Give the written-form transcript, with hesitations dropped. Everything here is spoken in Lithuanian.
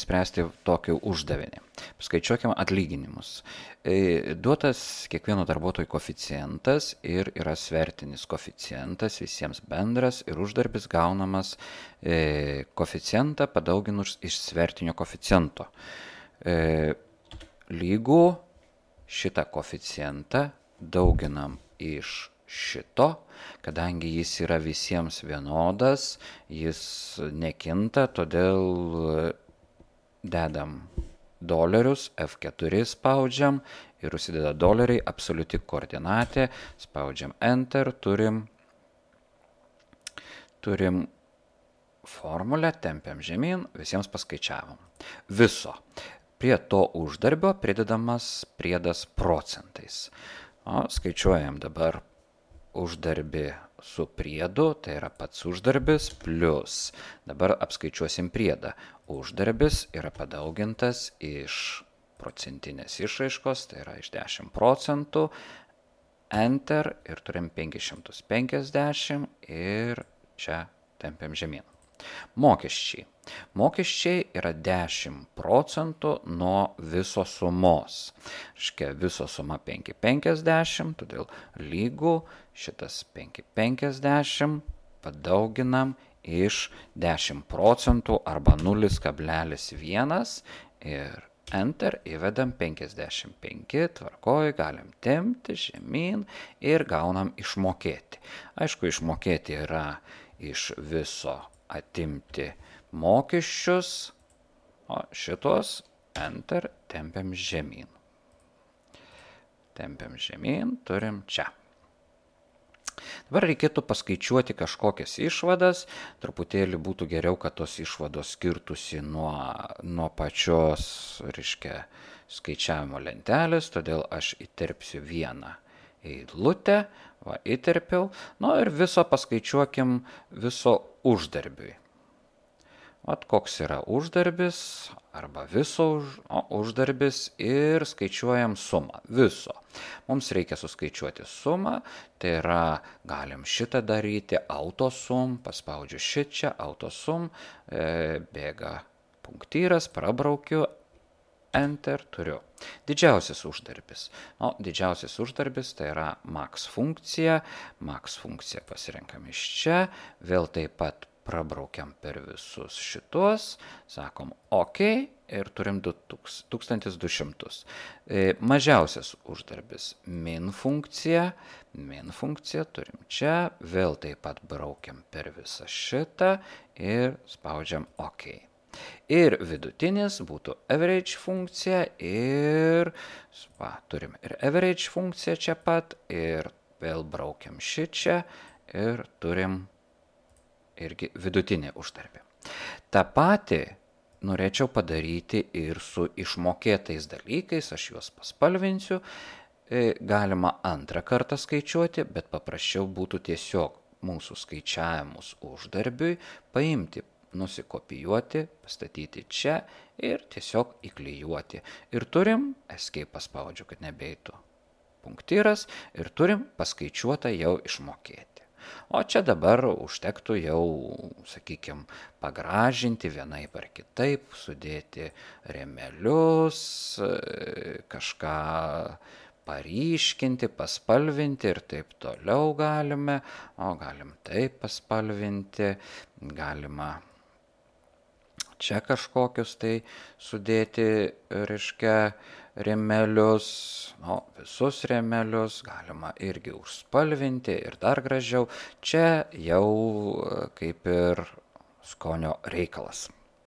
išspręsti tokį uždavinį. Paskaičiuokime atlyginimus. Duotas kiekvieno darbuotojo koeficientas ir yra svertinis koeficientas, visiems bendras ir uždarbis gaunamas koeficientą padauginus iš svertinio koeficiento. Lygų šitą koeficientą dauginam iš šito, kadangi jis yra visiems vienodas, jis nekinta, todėl dedam dolerius, F4 spaudžiam ir užsideda doleriai, absoliuti koordinatė, spaudžiam Enter, turim formulę, tempiam žemyn, visiems paskaičiavom. Viso. Prie to uždarbio pridedamas priedas procentais. Skaičiuojam dabar uždarbį su priedu, tai yra pats uždarbis, plus dabar apskaičiuosim priedą. Uždarbis yra padaugintas iš procentinės išraiškos, tai yra iš 10 procentų, Enter ir turim 550 ir čia tempiam žemyn. Mokesčiai. Mokesčiai yra 10 procentų nuo viso sumos. Reiškia, viso suma 550, todėl lygų šitas 550 padauginam iš 10 procentų arba 0,1 ir Enter įvedam 55, tvarkoj, galim tempti žemyn ir gaunam išmokėti. Aišku, išmokėti yra iš viso atimti mokesčius, o šitos Enter tempiam žemyn. Tempiam žemyn, turim čia. Dabar reikėtų paskaičiuoti kažkokias išvadas, truputėlį būtų geriau, kad tos išvados skirtųsi nuo pačios, reiškia, skaičiavimo lentelės, todėl aš įterpsiu vieną eilutę, įterpiau, ir viso paskaičiuokim viso uždarbiui. Koks yra uždarbis arba viso uždarbis ir skaičiuojam sumą viso. Mums reikia suskaičiuoti sumą, tai yra galim šitą daryti autosum, paspaudžiu šičia, autosum, bėga punktyras, prabraukiu, Enter, turiu. Didžiausias uždarbis. Didžiausias uždarbis tai yra max funkcija. Max funkciją pasirenkam iš čia, vėl taip pat prabraukiam per visus šitos, sakom OK ir turim 1200. Mažiausias uždarbis min funkcija turim čia, vėl taip pat braukiam per visą šitą ir spaudžiam OK. Ir vidutinis būtų average funkcija ir turim ir average funkciją čia pat ir vėl braukiam šičia ir turim irgi vidutinį uždarbį. Ta pati norėčiau padaryti ir su išmokėtais dalykais, aš juos paspalvinsiu. Galima antrą kartą skaičiuoti, bet paprasčiau būtų tiesiog mūsų skaičiavimus uždarbiui paimti, nusikopijuoti, pastatyti čia ir tiesiog įklijuoti. Ir turim, escape paspaudžiu, kad nebeitų punktyras, ir turim paskaičiuotą jau išmokėti. O čia dabar užtektų jau, sakykime, pagražinti vienaip ar kitaip, sudėti rėmelius, kažką paryškinti, paspalvinti ir taip toliau galime. Galim taip paspalvinti, galima čia kažkokius tai sudėti, reiškia, rėmelius, visus rėmelius galima irgi užspalvinti ir dar gražiau. Čia jau kaip ir skonio reikalas.